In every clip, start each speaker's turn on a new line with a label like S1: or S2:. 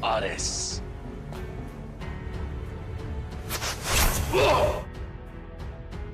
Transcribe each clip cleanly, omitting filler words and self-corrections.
S1: Ares.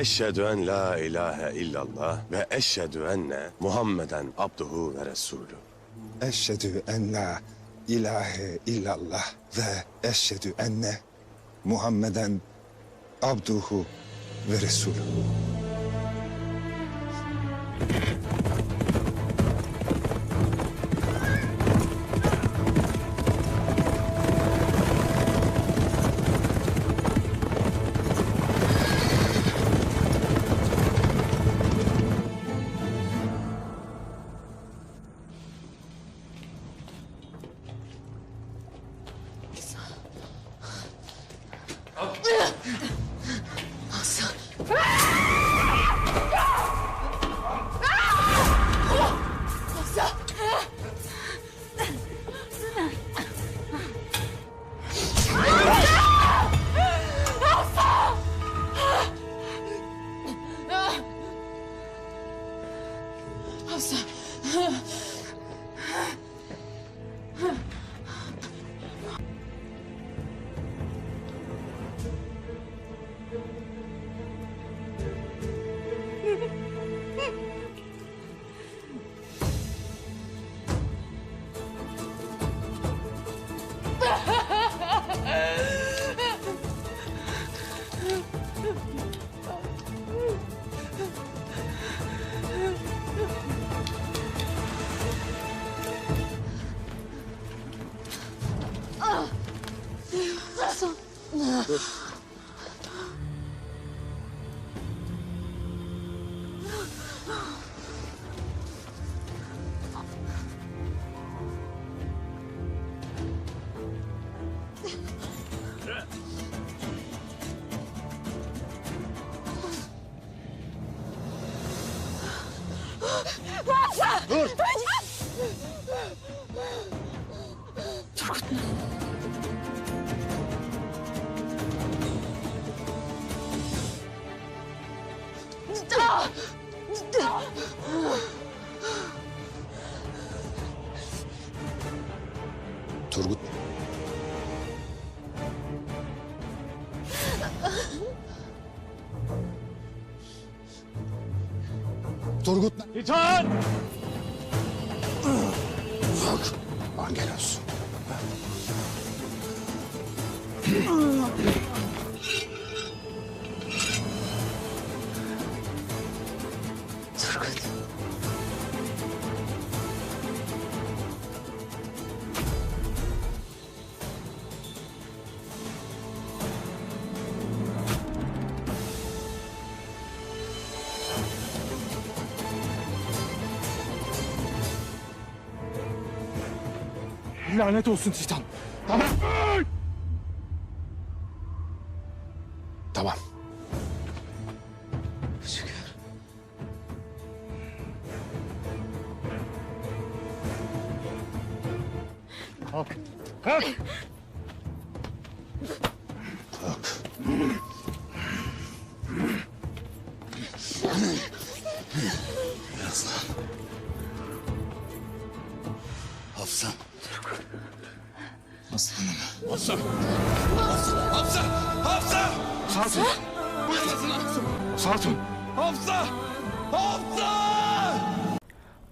S1: Eşhedü en la ilahe illallah ve eşhedü enne Muhammeden abduhu ve resulü.
S2: Eşhedü en la ilahe illallah ve eşhedü enne Muhammeden abduhu ve resulü.
S3: Dur!
S2: Turgut. Turgut.
S3: İtaat!
S2: Angelos.
S4: Turgut.
S3: Lanet olsun Titan. Tamam.
S2: Tamam.
S3: Kalk. Kalk.
S5: Hafsa.
S2: Aslanım.
S5: Hafsa. Hafsa. Hafsa.
S3: Sakin. Sakin.
S5: Hafsa. Hafsa.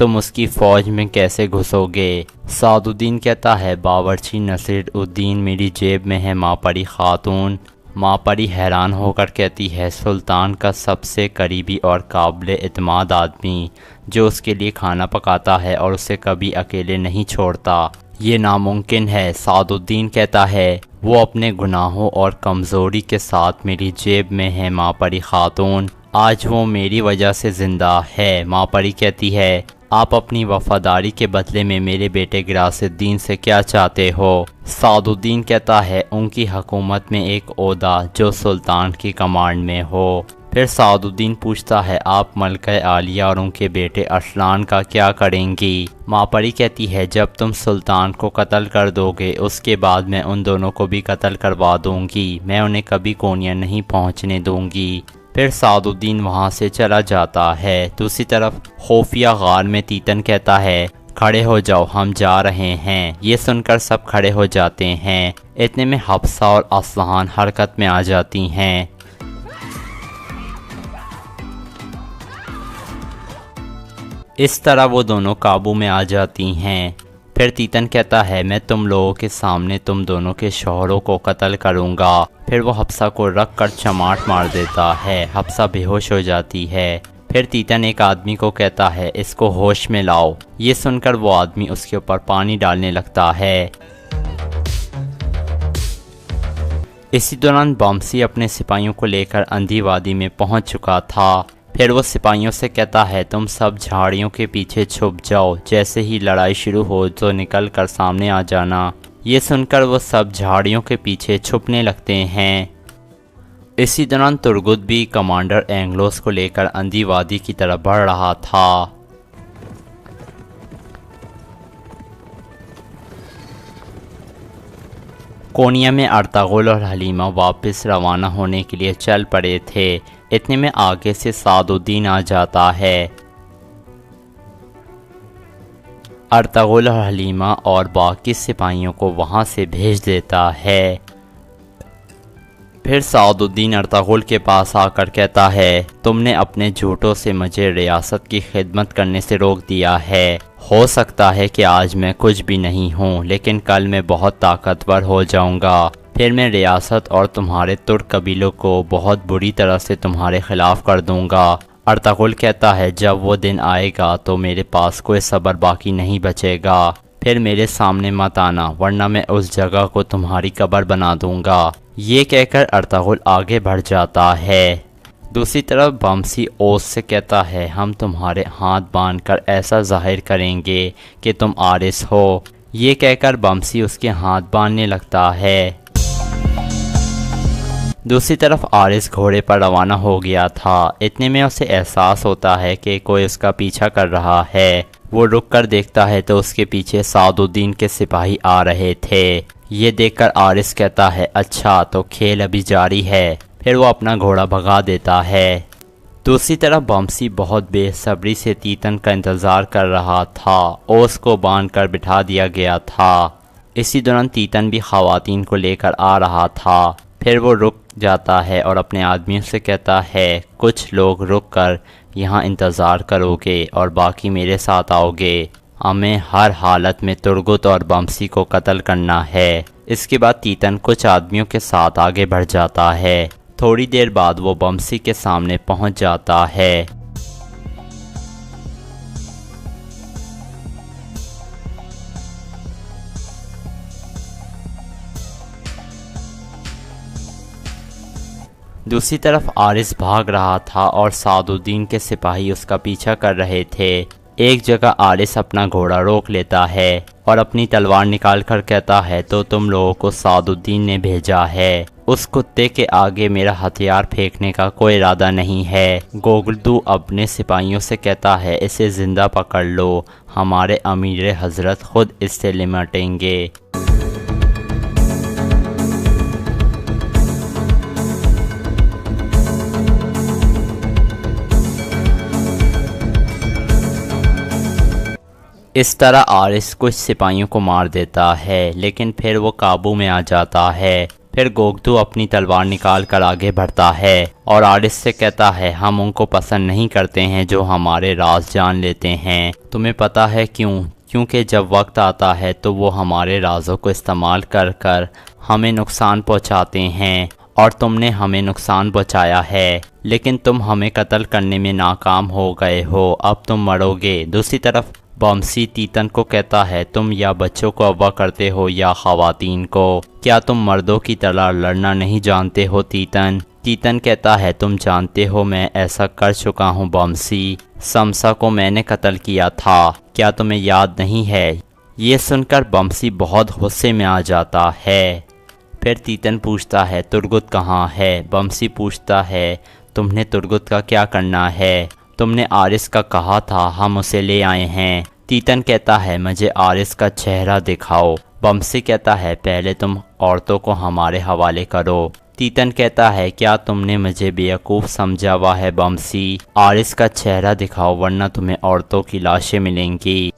S6: تم اس کی فوج میں کیسے گھسو گے؟ سعد الدین کہتا ہے باورچی نصیر الدین میری جیب میں ہے ماں پری خاتون۔ ماں پری حیران ہو کر کہتی ہے سلطان کا سب سے قریبی اور قابل اعتماد آدمی جو اس کے لیے کھانا پکاتا ہے اور اسے کبھی اکیلے نہیں چھوڑتا، یہ ناممکن ہے۔ سعد الدین کہتا ہے وہ اپنے گناہوں اور کمزوری کے ساتھ میری جیب میں ہے ماں پری خاتون، آج وہ میری وجہ سے زندہ ہے۔ ماں پری کہتی ہے آپ اپنی وفاداری کے بدلے میں میرے بیٹے غیاث الدین سے کیا چاہتے ہو؟ سعد الدین کہتا ہے ان کی حکومت میں ایک عہدہ جو سلطان کی کمانڈ میں ہو۔ پھر سعد الدین پوچھتا ہے آپ ملکہ عالیہ اور ان کے بیٹے ارسلان کا کیا کریں گی؟ ماں پری کہتی ہے جب تم سلطان کو قتل کر دو گے اس کے بعد میں ان دونوں کو بھی قتل کروا دوں گی، میں انہیں کبھی کونیا نہیں پہنچنے دوں گی۔ پھر سعد الدین وہاں سے چلا جاتا ہے۔ دوسری طرف خفیہ غار میں تیتن کہتا ہے کھڑے ہو جاؤ ہم جا رہے ہیں۔ یہ سن کر سب کھڑے ہو جاتے ہیں، اتنے میں حفصہ اور اصلحان حرکت میں آ جاتی ہیں۔ اس طرح وہ دونوں قابو میں آ جاتی ہیں۔ پھر تیتن کہتا ہے میں تم لوگوں کے سامنے تم دونوں کے شوہروں کو قتل کروں گا۔ پھر وہ حفصہ کو رکھ کر چماٹ مار دیتا ہے، حفصہ بے ہوش ہو جاتی ہے۔ پھر تیتن ایک آدمی کو کہتا ہے اس کو ہوش میں لاؤ، یہ سن کر وہ آدمی اس کے اوپر پانی ڈالنے لگتا ہے۔ اسی دوران بامسی اپنے سپاہیوں کو لے کر اندھی وادی میں پہنچ چکا تھا۔ پھر وہ سپاہیوں سے کہتا ہے تم سب جھاڑیوں کے پیچھے چھپ جاؤ، جیسے ہی لڑائی شروع ہو تو نکل کر سامنے آ جانا۔ یہ سن کر وہ سب جھاڑیوں کے پیچھے چھپنے لگتے ہیں۔ اسی دوران ترگت بھی کمانڈر اینگلوس کو لے کر اندھی وادی کی طرف بڑھ رہا تھا۔ کونیا میں ارطغرل اور حلیمہ واپس روانہ ہونے کے لیے چل پڑے تھے، اتنے میں آگے سے سعد الدین آ جاتا ہے۔ ارطغرل اور حلیمہ اور باقی سپاہیوں کو وہاں سے بھیج دیتا ہے۔ پھر سعد الدین ارطغرل کے پاس آ کر کہتا ہے تم نے اپنے جھوٹوں سے مجھے ریاست کی خدمت کرنے سے روک دیا ہے، ہو سکتا ہے کہ آج میں کچھ بھی نہیں ہوں لیکن کل میں بہت طاقتور ہو جاؤں گا، پھر میں ریاست اور تمہارے ترک قبیلوں کو بہت بری طرح سے تمہارے خلاف کر دوں گا۔ ارطغرل کہتا ہے جب وہ دن آئے گا تو میرے پاس کوئی صبر باقی نہیں بچے گا، پھر میرے سامنے مت آنا ورنہ میں اس جگہ کو تمہاری قبر بنا دوں گا۔ یہ کہہ کر ارطغرل آگے بڑھ جاتا ہے۔ دوسری طرف بامسی اوس سے کہتا ہے ہم تمہارے ہاتھ باندھ کر ایسا ظاہر کریں گے کہ تم عارض ہو۔ یہ کہہ کر بامسی اس کے ہاتھ باندھنے لگتا ہے۔ دوسری طرف عارض گھوڑے پر روانہ ہو گیا تھا، اتنے میں اسے احساس ہوتا ہے کہ کوئی اس کا پیچھا کر رہا ہے۔ وہ رک کر دیکھتا ہے تو اس کے پیچھے سعد الدین کے سپاہی آ رہے تھے۔ یہ دیکھ کر عارض کہتا ہے اچھا تو کھیل ابھی جاری ہے، پھر وہ اپنا گھوڑا بھگا دیتا ہے۔ دوسری طرف بامسی بہت بے صبری سے تیتن کا انتظار کر رہا تھا، اوس کو باندھ کر بٹھا دیا گیا تھا۔ اسی دوران تیتن بھی خواتین کو لے کر آ رہا تھا، پھر وہ رک جاتا ہے اور اپنے آدمیوں سے کہتا ہے کچھ لوگ رک کر یہاں انتظار کرو گے اور باقی میرے ساتھ آؤ گے، ہمیں ہر حالت میں ترگت اور بامسی کو قتل کرنا ہے۔ اس کے بعد تیتن کچھ آدمیوں کے ساتھ آگے بڑھ جاتا ہے۔ تھوڑی دیر بعد وہ بامسی کے سامنے پہنچ جاتا ہے۔ دوسری طرف عارض بھاگ رہا تھا اور سعد الدین کے سپاہی اس کا پیچھا کر رہے تھے۔ ایک جگہ عارض اپنا گھوڑا روک لیتا ہے اور اپنی تلوار نکال کر کہتا ہے تو تم لوگوں کو سعد الدین نے بھیجا ہے، اس کتے کے آگے میرا ہتھیار پھینکنے کا کوئی ارادہ نہیں ہے۔ گوگلدو اپنے سپاہیوں سے کہتا ہے اسے زندہ پکڑ لو، ہمارے امیر حضرت خود اس سے نمٹیں گے۔ اس طرح عارض کچھ سپاہیوں کو مار دیتا ہے لیکن پھر وہ قابو میں آ جاتا ہے۔ پھر گوگدو اپنی تلوار نکال کر آگے بڑھتا ہے اور آرس سے کہتا ہے ہم ان کو پسند نہیں کرتے ہیں جو ہمارے راز جان لیتے ہیں۔ تمہیں پتہ ہے کیوں؟ کیونکہ جب وقت آتا ہے تو وہ ہمارے رازوں کو استعمال کر کر ہمیں نقصان پہنچاتے ہیں، اور تم نے ہمیں نقصان پہنچایا ہے، لیکن تم ہمیں قتل کرنے میں ناکام ہو گئے ہو، اب تم مرو گے۔ دوسری طرف بمسی تیتن کو کہتا ہے تم یا بچوں کو اغوا کرتے ہو یا خواتین کو، کیا تم مردوں کی طرح لڑنا نہیں جانتے ہو تیتن؟ تیتن کہتا ہے تم جانتے ہو میں ایسا کر چکا ہوں بمسی، سمسا کو میں نے قتل کیا تھا، کیا تمہیں یاد نہیں ہے؟ یہ سن کر بمسی بہت غصے میں آ جاتا ہے۔ پھر تیتن پوچھتا ہے ترگت کہاں ہے؟ بمسی پوچھتا ہے تم نے ترگت کا کیا کرنا ہے؟ تم نے آرس کا کہا تھا ہم اسے لے آئے ہیں۔ تیتن کہتا ہے مجھے آرس کا چہرہ دکھاؤ۔ بمسی کہتا ہے پہلے تم عورتوں کو ہمارے حوالے کرو۔ تیتن کہتا ہے کیا تم نے مجھے بیوقوف سمجھا ہوا ہے بمسی؟ آرس کا چہرہ دکھاؤ ورنہ تمہیں عورتوں کی لاشیں ملیں گی۔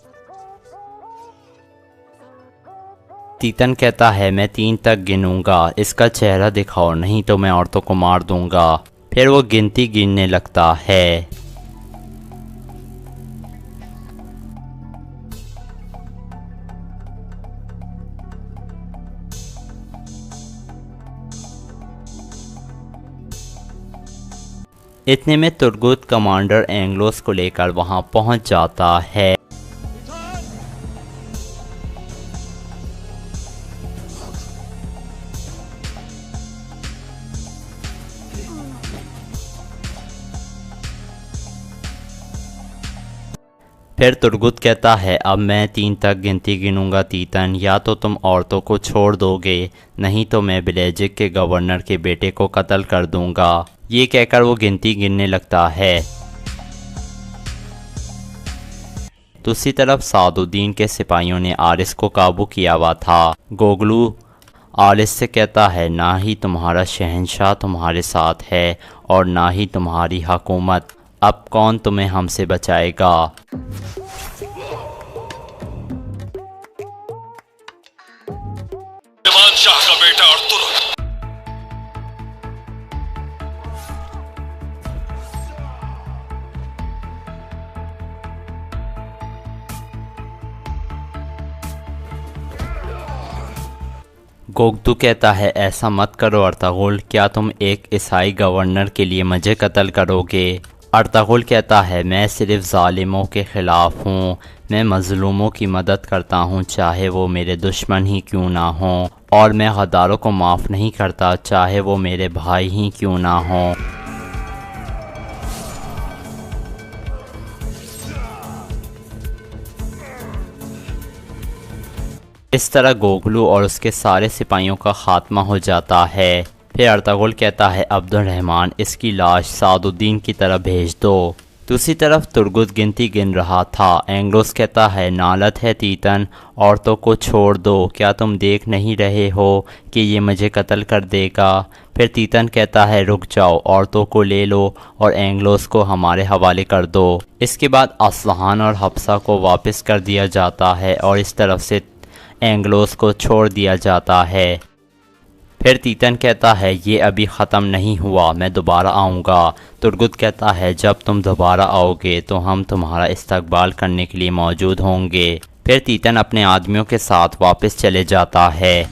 S6: تیتن کہتا ہے میں 3 تک گنوں گا، اس کا چہرہ دکھاؤ نہیں تو میں عورتوں کو مار دوں گا۔ پھر وہ گنتی گننے لگتا ہے۔ اتنے میں ترگت کمانڈر اینگلوس کو لے کر وہاں پہنچ جاتا ہے۔ پھر ترگت کہتا ہے اب میں 3 تک گنتی گنوں گا تیتن، یا تو تم عورتوں کو چھوڑ دو گے نہیں تو میں بلیجک کے گورنر کے بیٹے کو قتل کر دوں گا۔ یہ کہہ کر وہ گنتی گننے لگتا ہے۔ دوسری طرف سعد الدین کے سپاہیوں نے آرس کو قابو کیا ہوا تھا۔ گوگلو آرس سے کہتا ہے نہ ہی تمہارا شہنشاہ تمہارے ساتھ ہے اور نہ ہی تمہاری حکومت، اب کون تمہیں ہم سے بچائے گا؟
S5: سلیمان شاہ کا بیٹا ارطغرل
S6: گوگدو کہتا ہے ایسا مت کرو ارطغرل، کیا تم ایک عیسائی گورنر کے لیے مجھے قتل کرو گے؟ ارطغرل کہتا ہے میں صرف ظالموں کے خلاف ہوں، میں مظلوموں کی مدد کرتا ہوں چاہے وہ میرے دشمن ہی کیوں نہ ہوں، اور میں غداروں کو معاف نہیں کرتا چاہے وہ میرے بھائی ہی کیوں نہ ہوں۔ اس طرح گوگلو اور اس کے سارے سپاہیوں کا خاتمہ ہو جاتا ہے۔ پھر ارطغرل کہتا ہے عبد الرحمن اس کی لاش سعد الدین کی طرف بھیج دو۔ دوسری طرف ترگت گنتی گن رہا تھا۔ اینگلوس کہتا ہے نالت ہے تیتن، عورتوں کو چھوڑ دو، کیا تم دیکھ نہیں رہے ہو کہ یہ مجھے قتل کر دے گا؟ پھر تیتن کہتا ہے رک جاؤ، عورتوں کو لے لو اور اینگلوس کو ہمارے حوالے کر دو۔ اس کے بعد اصلحان اور حبسہ کو واپس کر دیا جاتا ہے اور اس طرف سے اینگلوس کو چھوڑ دیا جاتا ہے۔ پھر تیتن کہتا ہے یہ ابھی ختم نہیں ہوا، میں دوبارہ آؤں گا۔ ترگت کہتا ہے جب تم دوبارہ آؤ گے تو ہم تمہارا استقبال کرنے کے لیے موجود ہوں گے۔ پھر تیتن اپنے آدمیوں کے ساتھ واپس چلے جاتا ہے۔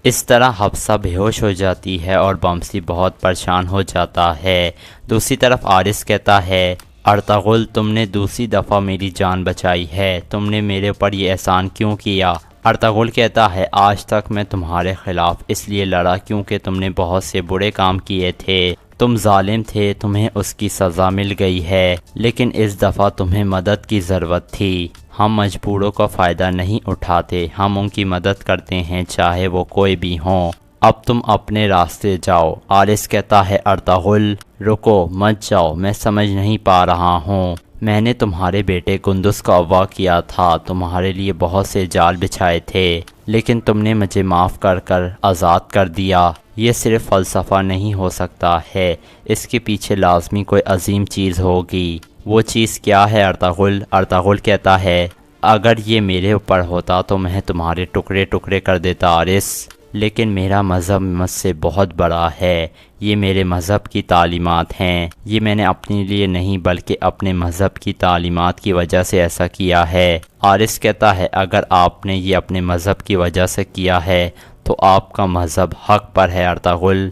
S6: اس طرح حبسہ بے ہوش ہو جاتی ہے اور بمسی بہت پریشان ہو جاتا ہے۔ دوسری طرف آرس کہتا ہے ارطغرل تم نے دوسری دفعہ میری جان بچائی ہے، تم نے میرے اوپر یہ احسان کیوں کیا؟ ارطغرل کہتا ہے آج تک میں تمہارے خلاف اس لیے لڑا کیونکہ تم نے بہت سے برے کام کیے تھے، تم ظالم تھے، تمہیں اس کی سزا مل گئی ہے، لیکن اس دفعہ تمہیں مدد کی ضرورت تھی، ہم مجبوروں کا فائدہ نہیں اٹھاتے، ہم ان کی مدد کرتے ہیں چاہے وہ کوئی بھی ہوں، اب تم اپنے راستے جاؤ۔ آرس کہتا ہے ارطغرل رکو مت جاؤ، میں سمجھ نہیں پا رہا ہوں، میں نے تمہارے بیٹے گندس کو اغوا کیا تھا، تمہارے لیے بہت سے جال بچھائے تھے، لیکن تم نے مجھے معاف کر کر آزاد کر دیا، یہ صرف فلسفہ نہیں ہو سکتا ہے، اس کے پیچھے لازمی کوئی عظیم چیز ہوگی۔ وہ چیز کیا ہے ارطغرل؟ ارطغرل کہتا ہے اگر یہ میرے اوپر ہوتا تو میں تمہارے ٹکڑے ٹکڑے کر دیتا عارس، لیکن میرا مذہب مجھ سے بہت بڑا ہے، یہ میرے مذہب کی تعلیمات ہیں، یہ میں نے اپنے لیے نہیں بلکہ اپنے مذہب کی تعلیمات کی وجہ سے ایسا کیا ہے۔ عارس کہتا ہے اگر آپ نے یہ اپنے مذہب کی وجہ سے کیا ہے تو آپ کا مذہب حق پر ہے ارطغرل،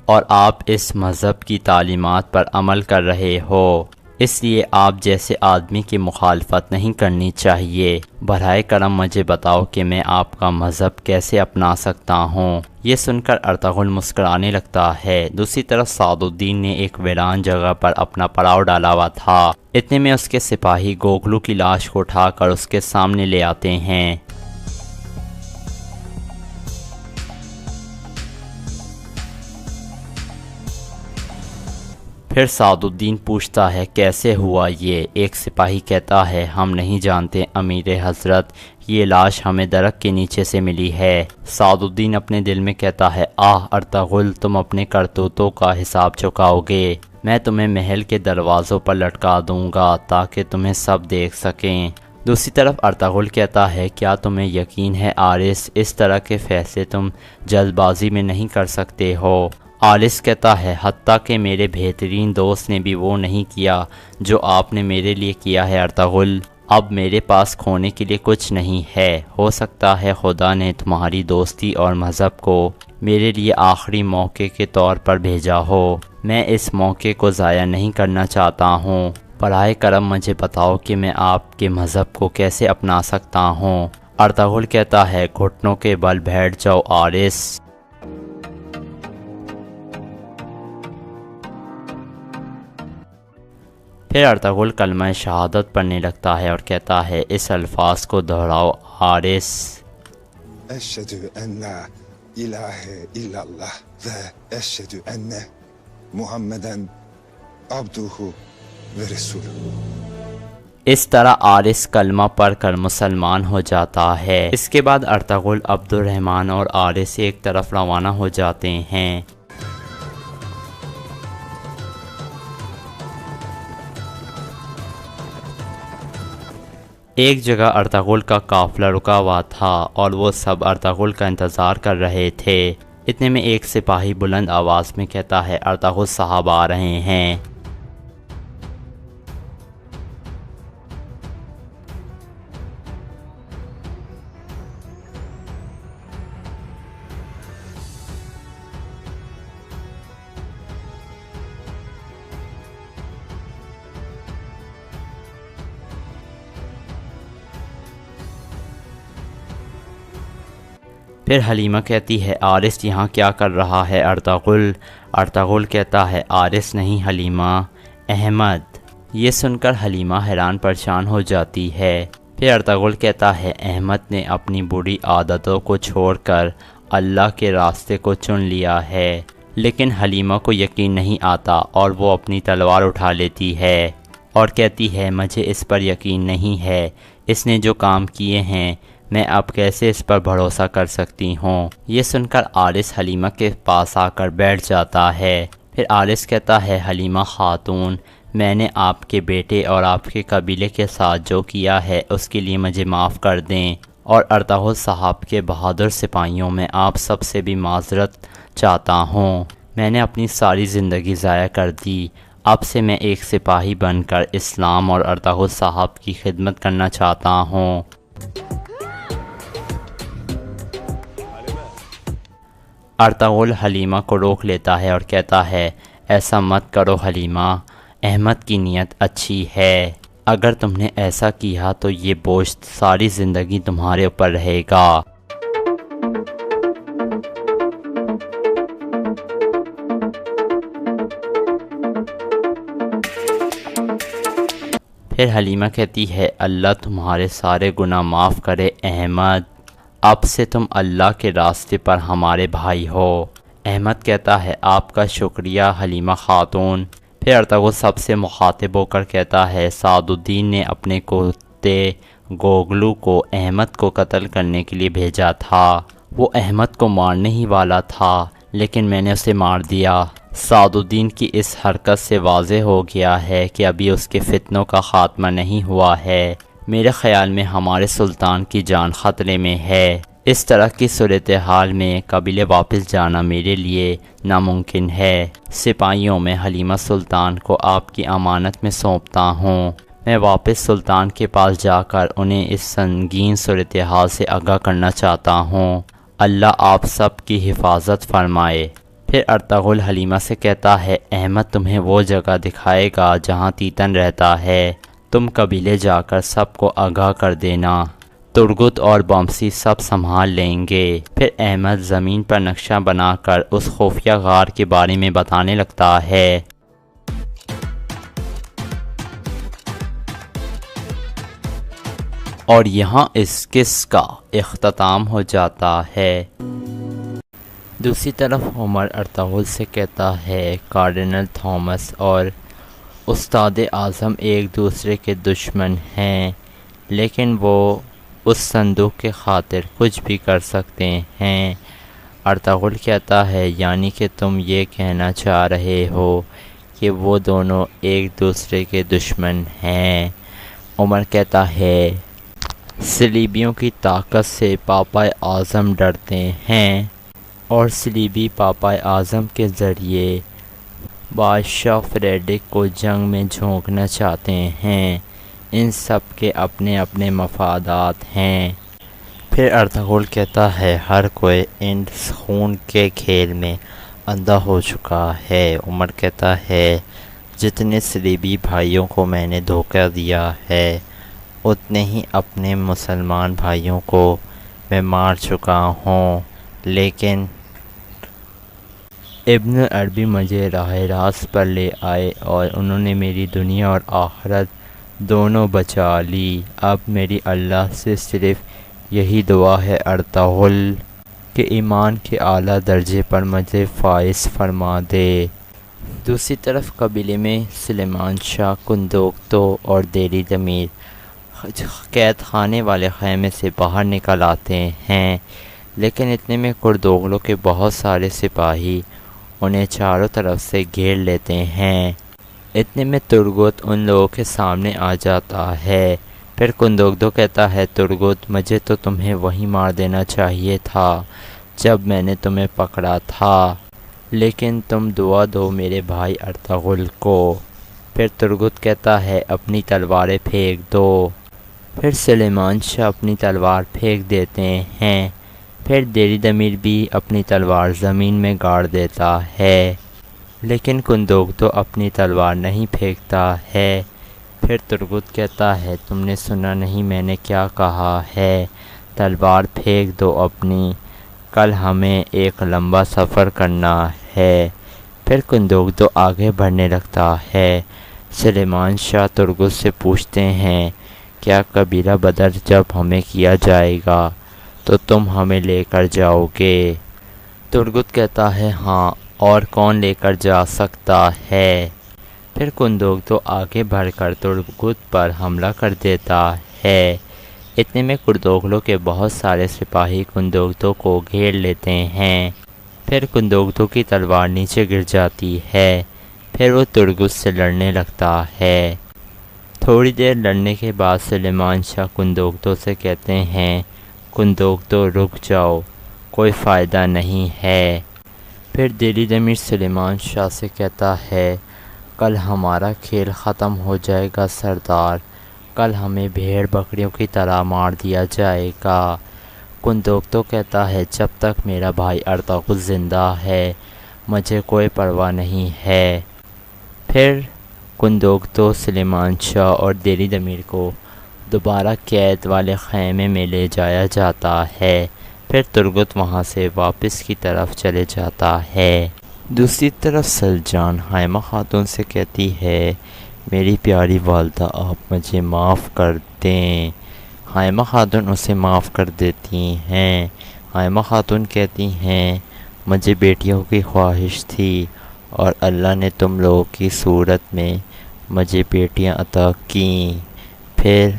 S6: اور آپ اس مذہب کی تعلیمات پر عمل کر رہے ہو، اس لیے آپ جیسے آدمی کی مخالفت نہیں کرنی چاہیے۔ براہ کرم مجھے بتاؤ کہ میں آپ کا مذہب کیسے اپنا سکتا ہوں۔ یہ سن کر ارطغرل مسکرانے لگتا ہے۔ دوسری طرف سعد الدین نے ایک ویران جگہ پر اپنا پڑاؤ ڈالا ہوا تھا، اتنے میں اس کے سپاہی گوگلو کی لاش کو اٹھا کر اس کے سامنے لے آتے ہیں۔ پھر سعد الدین پوچھتا ہے کیسے ہوا یہ؟ ایک سپاہی کہتا ہے ہم نہیں جانتے امیر حضرت، یہ لاش ہمیں درخت کے نیچے سے ملی ہے۔ سعد الدین اپنے دل میں کہتا ہے آہ ارطغرل، تم اپنے کرتوتوں کا حساب چکاؤ گے، میں تمہیں محل کے دروازوں پر لٹکا دوں گا تاکہ تمہیں سب دیکھ سکیں۔ دوسری طرف ارطغرل کہتا ہے کیا تمہیں یقین ہے عارس، اس طرح کے فیصلے تم جلد بازی میں نہیں کر سکتے ہو؟ عارس کہتا ہے حتیٰ کہ میرے بہترین دوست نے بھی وہ نہیں کیا جو آپ نے میرے لیے کیا ہے ارطغرل، اب میرے پاس کھونے کے لیے کچھ نہیں ہے، ہو سکتا ہے خدا نے تمہاری دوستی اور مذہب کو میرے لیے آخری موقع کے طور پر بھیجا ہو، میں اس موقع کو ضائع نہیں کرنا چاہتا ہوں، براہ کرم مجھے بتاؤ کہ میں آپ کے مذہب کو کیسے اپنا سکتا ہوں۔ ارطغرل کہتا ہے گھٹنوں کے بل بیٹھ جاؤ عارس۔ پھر ارطغرل کلمہ شہادت پڑھنے لگتا ہے اور کہتا ہے اس الفاظ کو دہراؤ عارس۔
S2: اشہد ان لا الہ الا اللہ و اشہد ان محمدن عبدہ و رسولہ۔
S6: اس طرح عارس کلمہ پڑھ کر مسلمان ہو جاتا ہے۔ اس کے بعد ارطغرل، عبد الرحمن اور عارس ایک طرف روانہ ہو جاتے ہیں۔ ایک جگہ ارطغرل کا قافلہ رکا ہوا تھا اور وہ سب ارطغرل کا انتظار کر رہے تھے، اتنے میں ایک سپاہی بلند آواز میں کہتا ہے ارطغرل صاحب آ رہے ہیں۔ پھر حلیمہ کہتی ہے عارس یہاں کیا کر رہا ہے ارطغرل؟ ارطغرل کہتا ہے عارس نہیں حلیمہ، احمد۔ یہ سن کر حلیمہ حیران پریشان ہو جاتی ہے۔ پھر ارطغرل کہتا ہے احمد نے اپنی بری عادتوں کو چھوڑ کر اللہ کے راستے کو چن لیا ہے، لیکن حلیمہ کو یقین نہیں آتا اور وہ اپنی تلوار اٹھا لیتی ہے اور کہتی ہے مجھے اس پر یقین نہیں ہے، اس نے جو کام کیے ہیں میں اب کیسے اس پر بھروسہ کر سکتی ہوں؟ یہ سن کر عارس حلیمہ کے پاس آ کر بیٹھ جاتا ہے۔ پھر عارس کہتا ہے حلیمہ خاتون، میں نے آپ کے بیٹے اور آپ کے قبیلے کے ساتھ جو کیا ہے اس کے لیے مجھے معاف کر دیں، اور ارطغرل صاحب کے بہادر سپاہیوں میں آپ سب سے بھی معذرت چاہتا ہوں، میں نے اپنی ساری زندگی ضائع کر دی، اب سے میں ایک سپاہی بن کر اسلام اور ارطغرل صاحب کی خدمت کرنا چاہتا ہوں۔ ارطغرل حلیمہ کو روک لیتا ہے اور کہتا ہے ایسا مت کرو حلیمہ، احمد کی نیت اچھی ہے، اگر تم نے ایسا کیا تو یہ بوجھ ساری زندگی تمہارے اوپر رہے گا۔ پھر حلیمہ کہتی ہے اللہ تمہارے سارے گناہ معاف کرے احمد، اب سے تم اللہ کے راستے پر ہمارے بھائی ہو۔ احمد کہتا ہے آپ کا شکریہ حلیمہ خاتون۔ پھر ارطغرل سب سے مخاطب ہو کر کہتا ہے سعد الدین نے اپنے کتے گوگلو کو احمد کو قتل کرنے کے لیے بھیجا تھا، وہ احمد کو مارنے ہی والا تھا، لیکن میں نے اسے مار دیا۔ سعد الدین کی اس حرکت سے واضح ہو گیا ہے کہ ابھی اس کے فتنوں کا خاتمہ نہیں ہوا ہے۔ میرے خیال میں ہمارے سلطان کی جان خطرے میں ہے۔ اس طرح کی صورتحال میں قبیلے واپس جانا میرے لیے ناممکن ہے۔ سپاہیوں میں حلیمہ سلطان کو آپ کی امانت میں سونپتا ہوں۔ میں واپس سلطان کے پاس جا کر انہیں اس سنگین صورتحال سے آگاہ کرنا چاہتا ہوں۔ اللہ آپ سب کی حفاظت فرمائے۔ پھر ارطغرل حلیمہ سے کہتا ہے، احمد تمہیں وہ جگہ دکھائے گا جہاں تیتن رہتا ہے، تم قبیلے جا کر سب کو آگاہ کر دینا، ترگت اور بمسی سب سنبھال لیں گے۔ پھر احمد زمین پر نقشہ بنا کر اس خفیہ غار کے بارے میں بتانے لگتا ہے۔ اور یہاں اس قصے کا اختتام ہو جاتا ہے۔ دوسری طرف عمر ارطغرل سے کہتا ہے، کارڈنل تھامس اور استاد اعظم ایک دوسرے کے دشمن ہیں، لیکن وہ اس صندوق کے خاطر کچھ بھی کر سکتے ہیں۔ ارطغرل کہتا ہے، یعنی کہ تم یہ کہنا چاہ رہے ہو کہ وہ دونوں ایک دوسرے کے دشمن ہیں؟ عمر کہتا ہے، صلیبیوں کی طاقت سے پاپا اعظم ڈرتے ہیں اور صلیبی پاپا اعظم کے ذریعے بادشاہ فریڈرک کو جنگ میں جھونکنا چاہتے ہیں۔ ان سب کے اپنے اپنے مفادات ہیں۔ پھر ارطغرل کہتا ہے، ہر کوئی ان خون کے کھیل میں اندھا ہو چکا ہے۔ عمر کہتا ہے، جتنے صلیبی بھائیوں کو میں نے دھوکہ دیا ہے، اتنے ہی اپنے مسلمان بھائیوں کو میں مار چکا ہوں، لیکن ابن عربی مجھے راہ راست پر لے آئے اور انہوں نے میری دنیا اور آخرت دونوں بچا لی۔ اب میری اللہ سے صرف یہی دعا ہے ارطغرل کہ ایمان کے اعلیٰ درجے پر مجھے فائز فرما دے۔ دوسری طرف قبیلے میں سلیمان شاہ کندوکتو اور دیری دمیر قید خانے والے خیمے سے باہر نکل آتے ہیں، لیکن اتنے میں کردوغلوں کے بہت سارے سپاہی انہیں چاروں طرف سے گھیر لیتے ہیں۔ اتنے میں ترگت ان لوگوں کے سامنے آ جاتا ہے۔ پھر کندوکتو کہتا ہے، ترگت، مجھے تو تمہیں وہیں مار دینا چاہیے تھا جب میں نے تمہیں پکڑا تھا، لیکن تم دعا دو میرے بھائی ارطغرل کو۔ پھر ترگت کہتا ہے، اپنی تلواریں پھینک دو۔ پھر سلیمان شاہ اپنی تلوار پھینک دیتے ہیں۔ پھر دیری دمیر بھی اپنی تلوار زمین میں گاڑ دیتا ہے، لیکن کندوکتو اپنی تلوار نہیں پھینکتا ہے۔ پھر ترگت کہتا ہے، تم نے سنا نہیں میں نے کیا کہا ہے؟ تلوار پھینک دو اپنی، کل ہمیں ایک لمبا سفر کرنا ہے۔ پھر کندوکتو آگے بڑھنے لگتا ہے۔ سلیمان شاہ ترگت سے پوچھتے ہیں، کیا قبیلہ بدر جب ہمیں کیا جائے گا تو تم ہمیں لے کر جاؤ گے؟ ترگت کہتا ہے، ہاں، اور کون لے کر جا سکتا ہے؟ پھر کندوکتو آگے بڑھ کر ترگت پر حملہ کر دیتا ہے۔ اتنے میں کردوغلوں کے بہت سارے سپاہی کندوکتو کو گھیر لیتے ہیں۔ پھر کندوکتو کی تلوار نیچے گر جاتی ہے۔ پھر وہ ترگت سے لڑنے لگتا ہے۔ تھوڑی دیر لڑنے کے بعد سلیمان شاہ کندوکتو سے کہتے ہیں، کندوکتو رک جاؤ، کوئی فائدہ نہیں ہے۔ پھر دیری دمیر سلیمان شاہ سے کہتا ہے، کل ہمارا کھیل ختم ہو جائے گا سردار، کل ہمیں بھیڑ بکریوں کی طرح مار دیا جائے گا۔ کندوکتو کہتا ہے، جب تک میرا بھائی ارطغرل زندہ ہے مجھے کوئی پرواہ نہیں ہے۔ پھر کندوکتو سلیمان شاہ اور دیری دمیر کو دوبارہ قید والے خیمے میں لے جایا جاتا ہے۔ پھر ترگت وہاں سے واپس کی طرف چلے جاتا ہے۔ دوسری طرف سلجان حائمہ خاتون سے کہتی ہے، میری پیاری والدہ آپ مجھے معاف کر دیں۔ حائمہ خاتون اسے معاف کر دیتی ہیں۔ حائمہ خاتون کہتی ہیں، مجھے بیٹیوں کی خواہش تھی اور اللہ نے تم لوگوں کی صورت میں مجھے بیٹیاں عطا کیں۔ پھر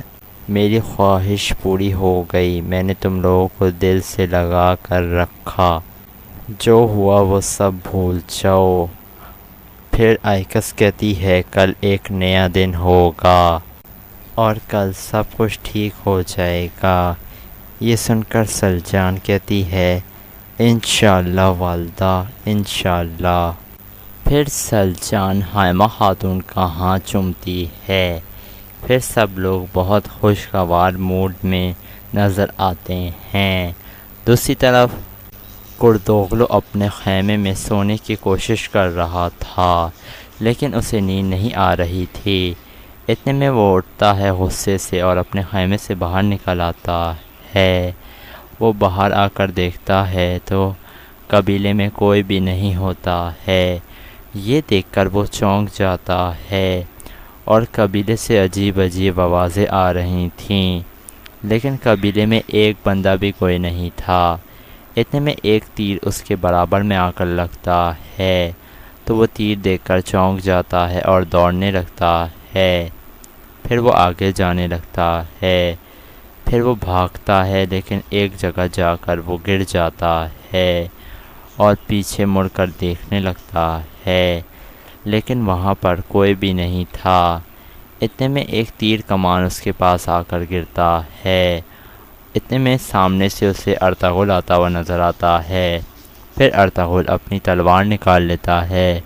S6: میری خواہش پوری ہو گئی، میں نے تم لوگوں کو دل سے لگا کر رکھا۔ جو ہوا وہ سب بھول جاؤ۔ پھر آئکس کہتی ہے کل ایک نیا دن ہوگا اور کل سب کچھ ٹھیک ہو جائے گا۔ یہ سن کر سلجان کہتی ہے انشاءاللہ والدہ انشاءاللہ۔ پھر سلجان حائمہ خاتون کا ہاتھ چومتی ہے۔ پھر سب لوگ بہت خوشگوار موڈ میں نظر آتے ہیں۔ دوسری طرف کردوغلو اپنے خیمے میں سونے کی کوشش کر رہا تھا لیکن اسے نیند نہیں آ رہی تھی۔ اتنے میں وہ اٹھتا ہے غصے سے اور اپنے خیمے سے باہر نکل آتا ہے۔ وہ باہر آ کر دیکھتا ہے تو قبیلے میں کوئی بھی نہیں ہوتا ہے۔ یہ دیکھ کر وہ چونک جاتا ہے اور قبیلے سے عجیب عجیب آوازیں آ رہی تھیں لیکن قبیلے میں ایک بندہ بھی کوئی نہیں تھا۔ اتنے میں ایک تیر اس کے برابر میں آ کر لگتا ہے تو وہ تیر دیکھ کر چونک جاتا ہے اور دوڑنے لگتا ہے۔ پھر وہ آگے جانے لگتا ہے۔ پھر وہ بھاگتا ہے لیکن ایک جگہ جا کر وہ گر جاتا ہے اور پیچھے مڑ کر دیکھنے لگتا ہے لیکن وہاں پر کوئی بھی نہیں تھا۔ اتنے میں ایک تیر کمان اس کے پاس آ کر گرتا ہے۔ اتنے میں سامنے سے اسے ارطغرل آتا ہوا نظر آتا ہے۔ پھر ارطغرل اپنی تلوار نکال لیتا ہے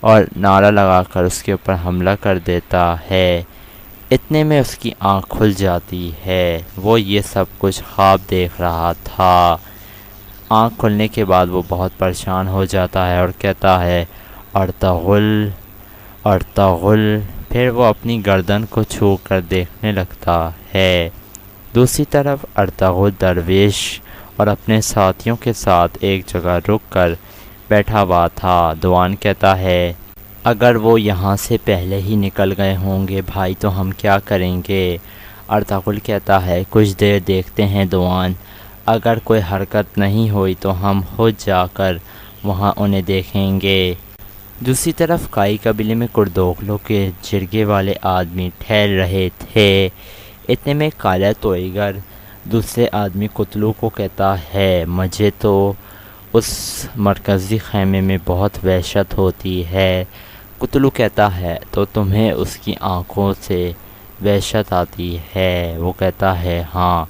S6: اور نعرہ لگا کر اس کے اوپر حملہ کر دیتا ہے۔ اتنے میں اس کی آنکھ کھل جاتی ہے۔ وہ یہ سب کچھ خواب دیکھ رہا تھا۔ آنکھ کھلنے کے بعد وہ بہت پریشان ہو جاتا ہے اور کہتا ہے ارطغرل ارطغرل۔ پھر وہ اپنی گردن کو چھو کر دیکھنے لگتا ہے۔ دوسری طرف ارطغرل درویش اور اپنے ساتھیوں کے ساتھ ایک جگہ رک کر بیٹھا ہوا تھا۔ دوان کہتا ہے اگر وہ یہاں سے پہلے ہی نکل گئے ہوں گے بھائی تو ہم کیا کریں گے؟ ارطغرل کہتا ہے کچھ دیر دیکھتے ہیں دوان، اگر کوئی حرکت نہیں ہوئی تو ہم خود جا کر وہاں انہیں دیکھیں گے۔ دوسری طرف کائی قبیلے میں کردوغلو کے جرگے والے آدمی ٹھہر رہے تھے۔ اتنے میں کالا توئیگر دوسرے آدمی قتلو کو کہتا ہے مجھے تو اس مرکزی خیمے میں بہت وحشت ہوتی ہے۔ قتلو کہتا ہے تو تمہیں اس کی آنکھوں سے وحشت آتی ہے؟ وہ کہتا ہے ہاں،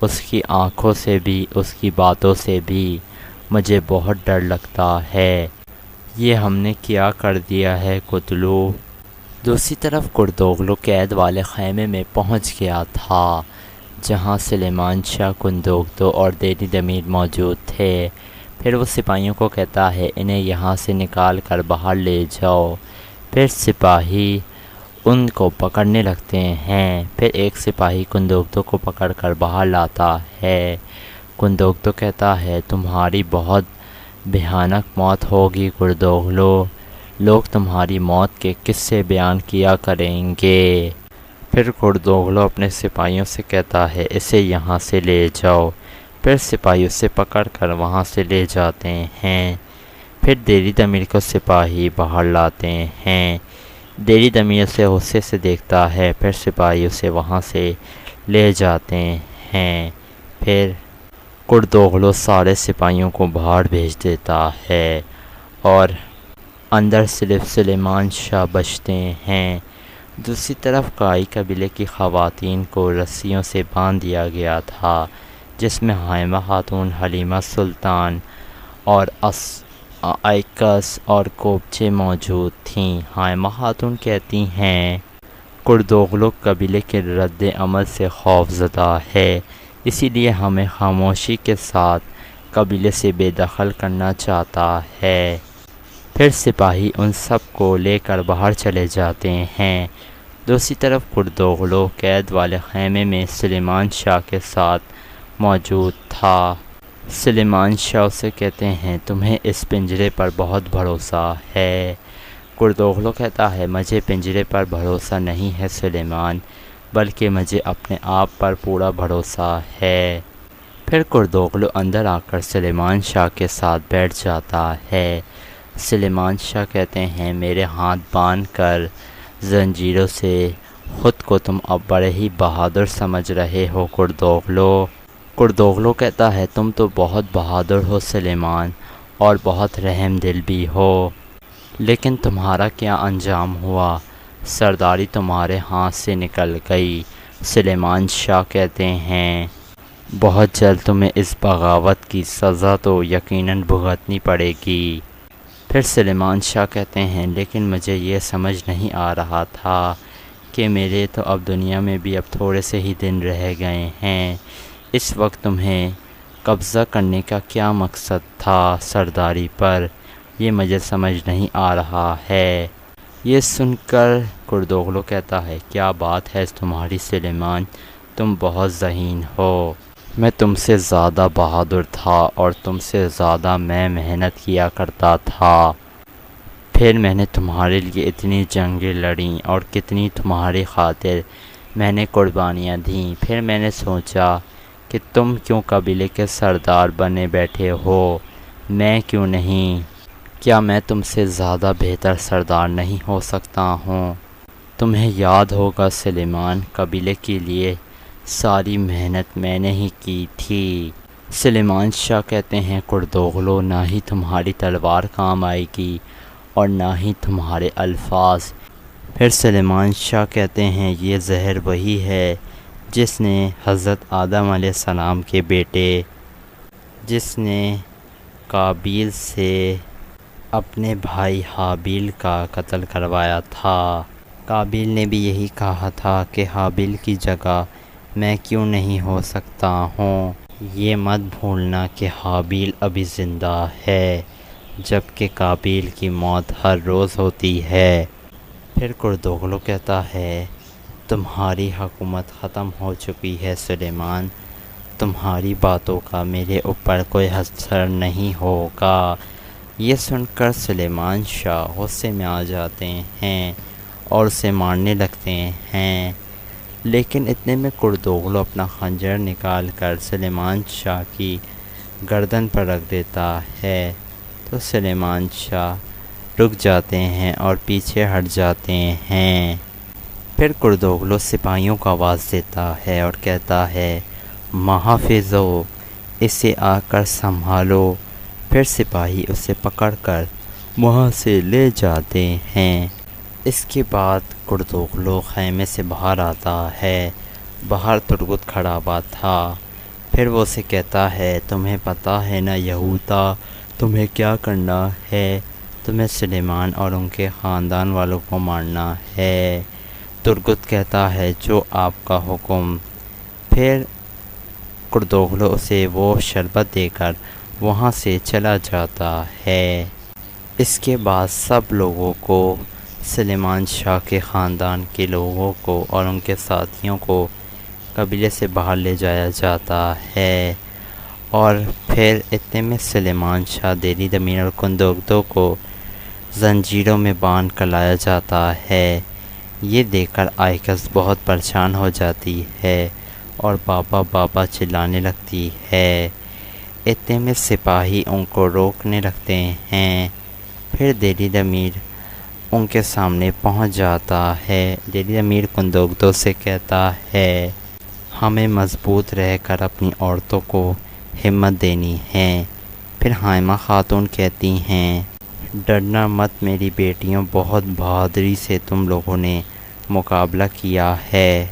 S6: اس کی آنکھوں سے بھی اس کی باتوں سے بھی مجھے بہت ڈر لگتا ہے۔ یہ ہم نے کیا کر دیا ہے قتلو؟ دوسری طرف کردوغلو قید والے خیمے میں پہنچ گیا تھا جہاں سلیمان شاہ کندوگدو اور دیری دمیر موجود تھے۔ پھر وہ سپاہیوں کو کہتا ہے انہیں یہاں سے نکال کر باہر لے جاؤ۔ پھر سپاہی ان کو پکڑنے لگتے ہیں۔ پھر ایک سپاہی کندوگدو کو پکڑ کر باہر لاتا ہے۔ کندوگدو کہتا ہے تمہاری بہت بھیانک موت ہوگی کردوغلو، لوگ تمہاری موت کے قصے بیان کیا کریں گے۔ پھر کردوغلو اپنے سپاہیوں سے کہتا ہے اسے یہاں سے لے جاؤ۔ پھر سپاہی اسے پکڑ کر وہاں سے لے جاتے ہیں۔ پھر دیری دمیر کو سپاہی باہر لاتے ہیں۔ دیری دمیر اسے غصے سے دیکھتا ہے۔ پھر سپاہی اسے وہاں سے لے جاتے ہیں۔ پھر کردوغلو سارے سپاہیوں کو باہر بھیج دیتا ہے اور اندر صرف سلیمان شاہ بچتے ہیں۔ دوسری طرف کائی قبیلے کی خواتین کو رسیوں سے باندھ دیا گیا تھا جس میں حائمہ خاتون، حلیمہ سلطان اور آئکس اور کوبچے موجود تھیں۔ حائمہ خاتون کہتی ہیں کردوغلو قبیلے کے رد عمل سے خوف زدہ ہے، اسی لیے ہمیں خاموشی کے ساتھ قبیلے سے بے دخل کرنا چاہتا ہے۔ پھر سپاہی ان سب کو لے کر باہر چلے جاتے ہیں۔ دوسری طرف کردوغلو قید والے خیمے میں سلیمان شاہ کے ساتھ موجود تھا۔ سلیمان شاہ اسے کہتے ہیں تمہیں اس پنجرے پر بہت بھروسہ ہے؟ کردوغلو کہتا ہے مجھے پنجرے پر بھروسہ نہیں ہے سلیمان، بلکہ مجھے اپنے آپ پر پورا بھروسہ ہے۔ پھر کردوغلو اندر آ کر سلیمان شاہ کے ساتھ بیٹھ جاتا ہے۔ سلیمان شاہ کہتے ہیں میرے ہاتھ باندھ کر زنجیروں سے خود کو تم اب بڑے ہی بہادر سمجھ رہے ہو کردوغلو۔ کردوغلو کہتا ہے تم تو بہت بہادر ہو سلیمان، اور بہت رحم دل بھی ہو، لیکن تمہارا کیا انجام ہوا؟ سرداری تمہارے ہاتھ سے نکل گئی۔ سلیمان شاہ کہتے ہیں بہت جلد تمہیں اس بغاوت کی سزا تو یقیناً بھگتنی پڑے گی۔ پھر سلیمان شاہ کہتے ہیں لیکن مجھے یہ سمجھ نہیں آ رہا تھا کہ میرے تو اب دنیا میں بھی اب تھوڑے سے ہی دن رہ گئے ہیں، اس وقت تمہیں قبضہ کرنے کا کیا مقصد تھا سرداری پر؟ یہ مجھے سمجھ نہیں آ رہا ہے۔ یہ سن کر کردوغلو کہتا ہے کیا بات ہے تمہاری سلیمان، تم بہت ذہین ہو۔ میں تم سے زیادہ بہادر تھا اور تم سے زیادہ میں محنت کیا کرتا تھا، پھر میں نے تمہارے لیے اتنی جنگیں لڑیں اور کتنی تمہاری خاطر میں نے قربانیاں دیں، پھر میں نے سوچا کہ تم کیوں قبیلے کے سردار بنے بیٹھے ہو، میں کیوں نہیں؟ کیا میں تم سے زیادہ بہتر سردار نہیں ہو سکتا ہوں؟ تمہیں یاد ہوگا سلیمان، قبیلے کے لیے ساری محنت میں نے ہی کی تھی۔ سلیمان شاہ کہتے ہیں کردوغلو، نہ ہی تمہاری تلوار کام آئے گی اور نہ ہی تمہارے الفاظ۔ پھر سلیمان شاہ کہتے ہیں یہ زہر وہی ہے جس نے حضرت آدم علیہ السلام کے بیٹے، جس نے قابیل سے اپنے بھائی حابیل کا قتل کروایا تھا۔ قابیل نے بھی یہی کہا تھا کہ حابیل کی جگہ میں کیوں نہیں ہو سکتا ہوں۔ یہ مت بھولنا کہ حابیل ابھی زندہ ہے، جبکہ قابیل کی موت ہر روز ہوتی ہے۔ پھر کردوغلو کہتا ہے تمہاری حکومت ختم ہو چکی ہے سلیمان، تمہاری باتوں کا میرے اوپر کوئی اثر نہیں ہوگا۔ یہ سن کر سلیمان شاہ غصے میں آ جاتے ہیں اور اسے مارنے لگتے ہیں، لیکن اتنے میں کردوغلو اپنا خنجر نکال کر سلیمان شاہ کی گردن پر رکھ دیتا ہے، تو سلیمان شاہ رک جاتے ہیں اور پیچھے ہٹ جاتے ہیں۔ پھر کردوغلو سپاہیوں کو آواز دیتا ہے اور کہتا ہے محافظو، اسے آ کر سنبھالو۔ پھر سپاہی اسے پکڑ کر وہاں سے لے جاتے ہیں۔ اس کے بعد کردوغلو خیمے سے باہر آتا ہے، باہر ترگت کھڑا ہوا تھا۔ پھر وہ اسے کہتا ہے تمہیں پتہ ہے نا یہودا، تمہیں کیا کرنا ہے؟ تمہیں سلیمان اور ان کے خاندان والوں کو مارنا ہے۔ ترگت کہتا ہے جو آپ کا حکم۔ پھر کردوغلو اسے وہ شربت دے کر وہاں سے چلا جاتا ہے۔ اس کے بعد سب لوگوں کو، سلیمان شاہ کے خاندان کے لوگوں کو اور ان کے ساتھیوں کو قبیلے سے باہر لے جایا جاتا ہے، اور پھر اتنے میں سلیمان شاہ دیری دمیر اور کندوگدو کو زنجیروں میں باندھ کر لایا جاتا ہے۔ یہ دیکھ کر آئیکس بہت پریشان ہو جاتی ہے اور بابا بابا چلانے لگتی ہے۔ اتنے میں سپاہی ان کو روکنے لگتے ہیں۔ پھر دیری دمیر ان کے سامنے پہنچ جاتا ہے۔ دیری دمیر کندوگدو سے کہتا ہے ہمیں مضبوط رہ کر اپنی عورتوں کو ہمت دینی ہے۔ پھر حائمہ خاتون کہتی ہیں ڈرنا مت میری بیٹیوں، بہت بہادری سے تم لوگوں نے مقابلہ کیا ہے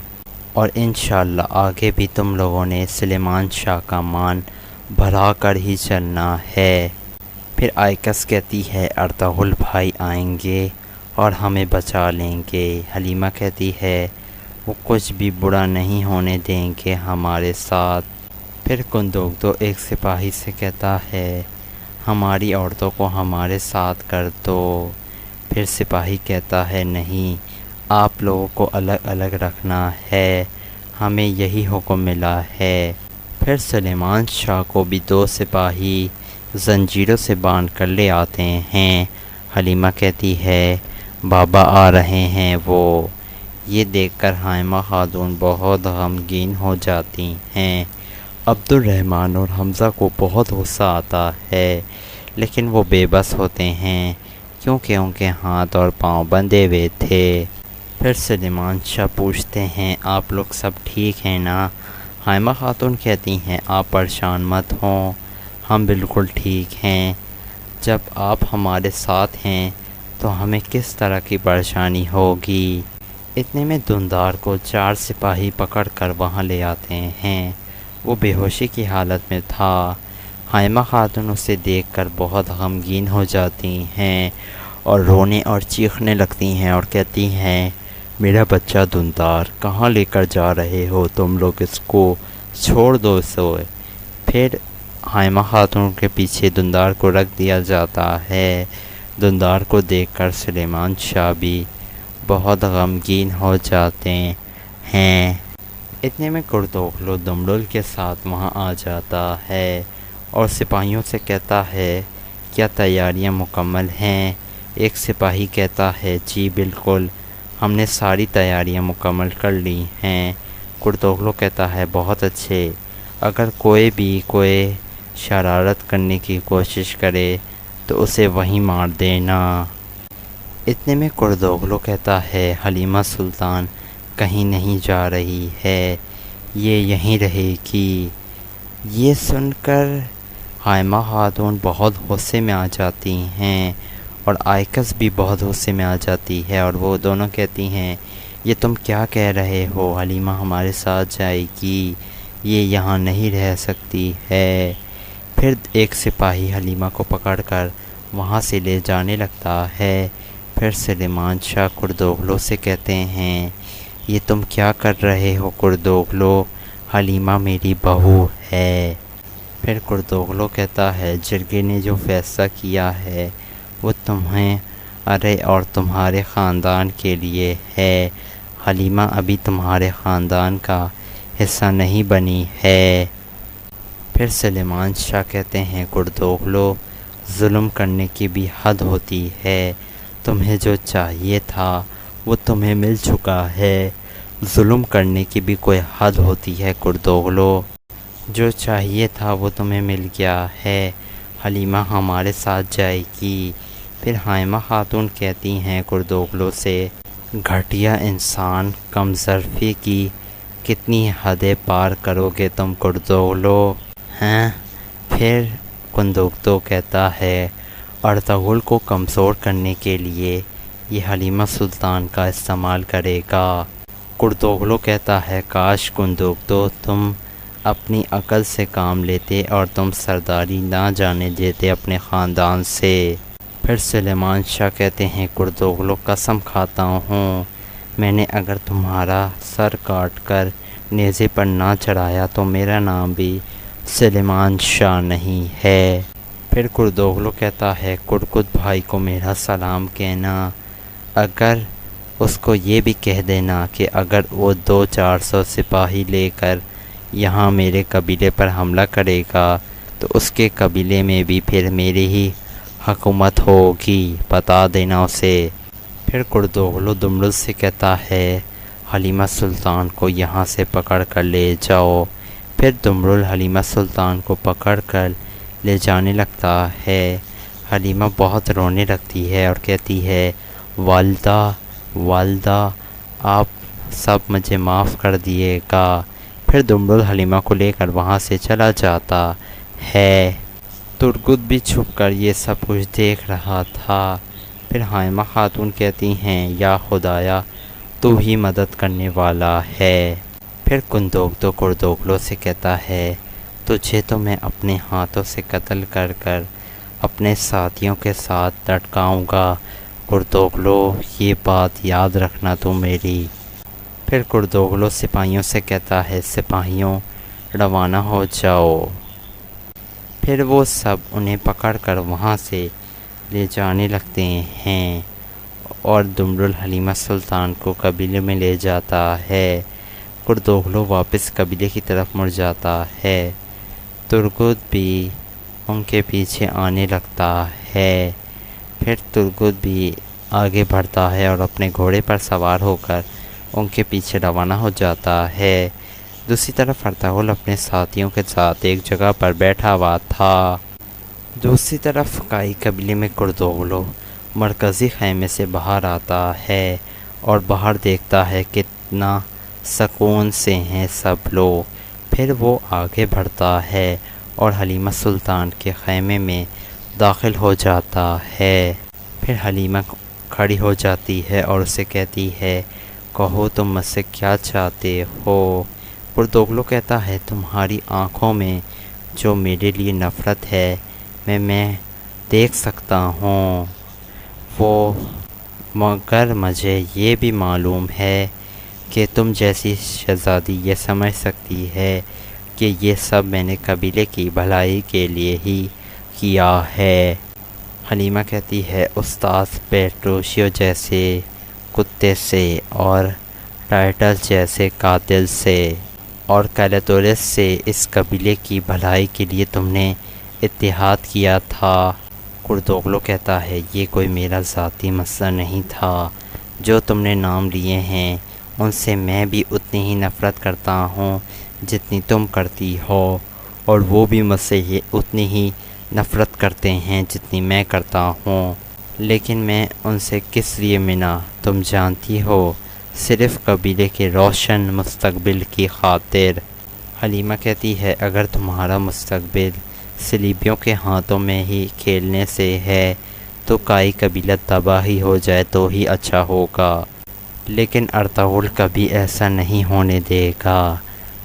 S6: اور انشاءاللہ آگے بھی تم لوگوں نے سلیمان شاہ کا مان بڑھا کر ہی چلنا ہے۔ پھر آئیکس کہتی ہے ارطغرل بھائی آئیں گے اور ہمیں بچا لیں گے۔ حلیمہ کہتی ہے وہ کچھ بھی برا نہیں ہونے دیں گے ہمارے ساتھ۔ پھر کندوگدو ایک سپاہی سے کہتا ہے ہماری عورتوں کو ہمارے ساتھ کر دو۔ پھر سپاہی کہتا ہے نہیں، آپ لوگوں کو الگ الگ رکھنا ہے، ہمیں یہی حکم ملا ہے۔ پھر سلیمان شاہ کو بھی 2 سپاہی زنجیروں سے باندھ کر لے آتے ہیں۔ حلیمہ کہتی ہے بابا آ رہے ہیں وہ۔ یہ دیکھ کر حائمہ خاتون بہت غمگین ہو جاتی ہیں۔ عبد الرحمن اور حمزہ کو بہت غصہ آتا ہے، لیکن وہ بے بس ہوتے ہیں کیونکہ ان کے ہاتھ اور پاؤں بندھے ہوئے تھے۔ پھر سلیمان شاہ پوچھتے ہیں آپ لوگ سب ٹھیک ہیں نا؟ حائمہ خاتون کہتی ہیں آپ پریشان مت ہوں، ہم بالکل ٹھیک ہیں۔ جب آپ ہمارے ساتھ ہیں تو ہمیں کس طرح کی پریشانی ہوگی۔ اتنے میں دندار کو 4 سپاہی پکڑ کر وہاں لے آتے ہیں۔ وہ بے ہوشی کی حالت میں تھا۔ حائمہ خاتون اسے دیکھ کر بہت غمگین ہو جاتی ہیں اور رونے اور چیخنے لگتی ہیں اور کہتی ہیں، میرا بچہ دندار کہاں لے کر جا رہے ہو تم لوگ، اس کو چھوڑ دو اسے۔ پھر حائمہ خاتون کے پیچھے دندار کو رکھ دیا جاتا ہے۔ دندار کو دیکھ کر سلیمان شاہ بھی بہت غمگین ہو جاتے ہیں۔ اتنے میں کردوغلو دمڑل کے ساتھ وہاں آ جاتا ہے اور سپاہیوں سے کہتا ہے، کیا تیاریاں مکمل ہیں؟ ایک سپاہی کہتا ہے، جی بالکل، ہم نے ساری تیاریاں مکمل کر لی ہیں۔ کردوغلو کہتا ہے، بہت اچھے، اگر کوئی شرارت کرنے کی کوشش کرے تو اسے وہیں مار دینا۔ اتنے میں کردوغلو کہتا ہے، حلیمہ سلطان کہیں نہیں جا رہی ہے، یہ یہیں رہے گی۔ یہ سن کر حائمہ خاتون بہت غصے میں آ جاتی ہیں اور آئکس بھی بہت غصے میں آ جاتی ہے، اور وہ دونوں کہتی ہیں، یہ تم کیا کہہ رہے ہو، حلیمہ ہمارے ساتھ جائے گی، یہ یہاں نہیں رہ سکتی ہے۔ پھر ایک سپاہی حلیمہ کو پکڑ کر وہاں سے لے جانے لگتا ہے۔ پھر سلیمان شاہ کردوغلو سے کہتے ہیں، یہ تم کیا کر رہے ہو کردوغلو، حلیمہ میری بہو ہے۔ پھر کردوغلو کہتا ہے، جرگے نے جو فیصلہ کیا ہے وہ تمہیں اور تمہارے خاندان کے لیے ہے، حلیمہ ابھی تمہارے خاندان کا حصہ نہیں بنی ہے۔ پھر سلیمان شاہ کہتے ہیں، کردوغلو، ظلم کرنے کی بھی حد ہوتی ہے، تمہیں جو چاہیے تھا وہ تمہیں مل چکا ہے، ظلم کرنے کی بھی کوئی حد ہوتی ہے کردوغلو، جو چاہیے تھا وہ تمہیں مل گیا ہے، حلیمہ ہمارے ساتھ جائے گی۔ پھر حائمہ خاتون کہتی ہیں کردوغلو سے، گھٹیا انسان، کم ظرفی کی کتنی حدیں پار کرو گے تم کردوغلو ہیں؟ پھر کندوگتو کہتا ہے، ارطغرل کو کمزور کرنے کے لیے یہ حلیمہ سلطان کا استعمال کرے گا۔ کردوغلو کہتا ہے، کاش کندوگتو تم اپنی عقل سے کام لیتے اور تم سرداری نہ جانے دیتے اپنے خاندان سے۔ پھر سلیمان شاہ کہتے ہیں، کردوغلو قسم کھاتا ہوں، میں نے اگر تمہارا سر کاٹ کر نیزے پر نہ چڑھایا تو میرا نام بھی سلیمان شاہ نہیں ہے۔ پھر کردوغلو کہتا ہے، کرکت بھائی کو میرا سلام کہنا، اگر اس کو یہ بھی کہہ دینا کہ اگر وہ 200-400 سپاہی لے کر یہاں میرے قبیلے پر حملہ کرے گا تو اس کے قبیلے میں بھی پھر میری ہی حکومت ہوگی، بتا دینا اسے۔ پھر کردوغلو دمڑل سے کہتا ہے، حلیمہ سلطان کو یہاں سے پکڑ کر لے جاؤ۔ پھر دمڑل حلیمہ سلطان کو پکڑ کر لے جانے لگتا ہے۔ حلیمہ بہت رونے لگتی ہے اور کہتی ہے، والدہ آپ سب مجھے معاف کر دیے گا۔ پھر دمڑل حلیمہ کو لے کر وہاں سے چلا جاتا ہے۔ ترگت بھی چھپ کر یہ سب کچھ دیکھ رہا تھا۔ پھر حائمہ خاتون کہتی ہیں، یا خدایا تو ہی مدد کرنے والا ہے۔ پھر کندوگتو کردوغلو سے کہتا ہے، تجھے تو میں اپنے ہاتھوں سے قتل کر کر اپنے ساتھیوں کے ساتھ لٹکاؤں گا، کردوغلو یہ بات یاد رکھنا تو میری۔ پھر کردوغلو سپاہیوں سے کہتا ہے، سپاہیوں روانہ ہو جاؤ۔ پھر وہ سب انہیں پکڑ کر وہاں سے لے جانے لگتے ہیں اور دمڑل حلیمہ سلطان کو قبیلے میں لے جاتا ہے۔ کردوغلو واپس قبیلے کی طرف مڑ جاتا ہے۔ ترگت بھی ان کے پیچھے آنے لگتا ہے۔ پھر ترگت بھی آگے بڑھتا ہے اور اپنے گھوڑے پر سوار ہو کر ان کے پیچھے روانہ ہو جاتا ہے۔ دوسری طرف ارطغرل اپنے ساتھیوں کے ساتھ ایک جگہ پر بیٹھا ہوا تھا۔ دوسری طرف کائی قبیلے میں کردوغلو مرکزی خیمے سے باہر آتا ہے اور باہر دیکھتا ہے کتنا سکون سے ہیں سب لوگ۔ پھر وہ آگے بڑھتا ہے اور حلیمہ سلطان کے خیمے میں داخل ہو جاتا ہے۔ پھر حلیمہ کھڑی ہو جاتی ہے اور اسے کہتی ہے کہو تم مجھ سے کیا چاہتے ہو؟ پردوغلو کہتا ہے تمہاری آنکھوں میں جو میرے لیے نفرت ہے میں دیکھ سکتا ہوں، وہ مگر مجھے یہ بھی معلوم ہے کہ تم جیسی شہزادی یہ سمجھ سکتی ہے کہ یہ سب میں نے قبیلے کی بھلائی کے لیے ہی کیا ہے۔ حلیمہ کہتی ہے استاذ پیٹروشیو جیسے کتے سے اور ٹائٹس جیسے قاتل سے اور کیلیٹورس سے اس قبیلے کی بھلائی کے لیے تم نے اتحاد کیا تھا۔ کردوغلو کہتا ہے یہ کوئی میرا ذاتی مسئلہ نہیں تھا، جو تم نے نام لیے ہیں ان سے میں بھی اتنی ہی نفرت کرتا ہوں جتنی تم کرتی ہو، اور وہ بھی مجھ سے اتنی ہی نفرت کرتے ہیں جتنی میں کرتا ہوں، لیکن میں ان سے کس لیے ملا تم جانتی ہو، صرف قبیلے کے روشن مستقبل کی خاطر۔ حلیمہ کہتی ہے اگر تمہارا مستقبل صلیبیوں کے ہاتھوں میں ہی کھیلنے سے ہے تو کائی قبیلہ تباہی ہو جائے تو ہی اچھا ہوگا، لیکن ارطغرل کبھی ایسا نہیں ہونے دے گا،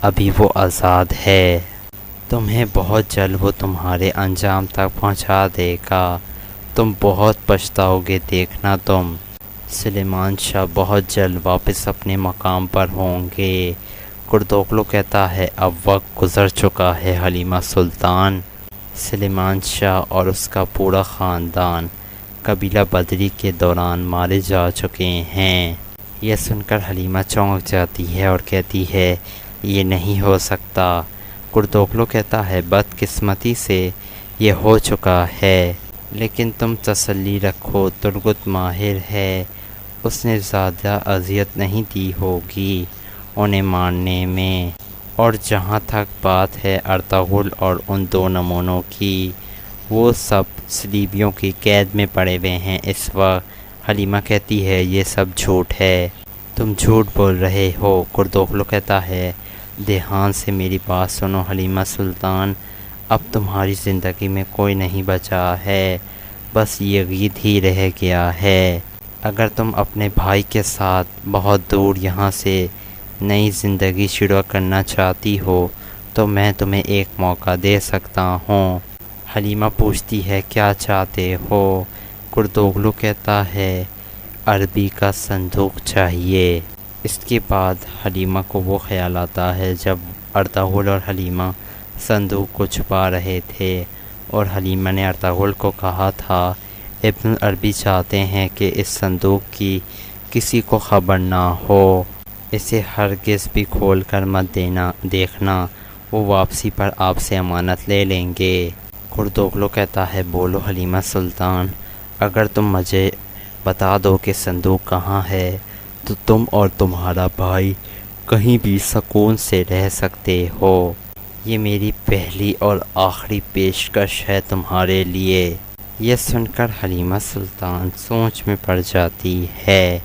S6: ابھی وہ آزاد ہے، تمہیں بہت جلد وہ تمہارے انجام تک پہنچا دے گا، تم بہت پچھتاؤ گے دیکھنا تم۔ سلیمان شاہ بہت جلد واپس اپنے مقام پر ہوں گے۔ کردوغلو کہتا ہے اب وقت گزر چکا ہے حلیمہ سلطان، سلیمان شاہ اور اس کا پورا خاندان قبیلہ بدری کے دوران مارے جا چکے ہیں۔ یہ سن کر حلیمہ چونک جاتی ہے اور کہتی ہے یہ نہیں ہو سکتا۔ کردوغلو کہتا ہے بدقسمتی سے یہ ہو چکا ہے، لیکن تم تسلی رکھو ترگت ماہر ہے، اس نے زیادہ اذیت نہیں دی ہوگی انہیں مارنے میں، اور جہاں تک بات ہے ارطغرل اور ان دو نمونوں کی، وہ سب صلیبیوں کی قید میں پڑے ہوئے ہیں اس وقت۔ حلیمہ کہتی ہے یہ سب جھوٹ ہے، تم جھوٹ بول رہے ہو۔ کردوغلو کہتا ہے دھیان سے میری بات سنو حلیمہ سلطان، اب تمہاری زندگی میں کوئی نہیں بچا ہے، بس یہ غید ہی رہ گیا ہے۔ اگر تم اپنے بھائی کے ساتھ بہت دور یہاں سے نئی زندگی شروع کرنا چاہتی ہو تو میں تمہیں ایک موقع دے سکتا ہوں۔ حلیمہ پوچھتی ہے کیا چاہتے ہو؟ کردوغلو کہتا ہے عربی کا صندوق چاہیے۔ اس کے بعد حلیمہ کو وہ خیال آتا ہے جب ارطغرل اور حلیمہ صندوق کو چھپا رہے تھے، اور حلیمہ نے ارطغرل کو کہا تھا ابن عربی چاہتے ہیں کہ اس صندوق کی کسی کو خبر نہ ہو، اسے ہرگز بھی کھول کر مت دیکھنا، وہ واپسی پر آپ سے امانت لے لیں گے۔ کردوغلو کہتا ہے بولو حلیمہ سلطان، اگر تم مجھے بتا دو کہ صندوق کہاں ہے تو تم اور تمہارا بھائی کہیں بھی سکون سے رہ سکتے ہو، یہ میری پہلی اور آخری پیشکش ہے تمہارے لیے۔ یہ سن کر حلیمہ سلطان سوچ میں پڑ جاتی ہے۔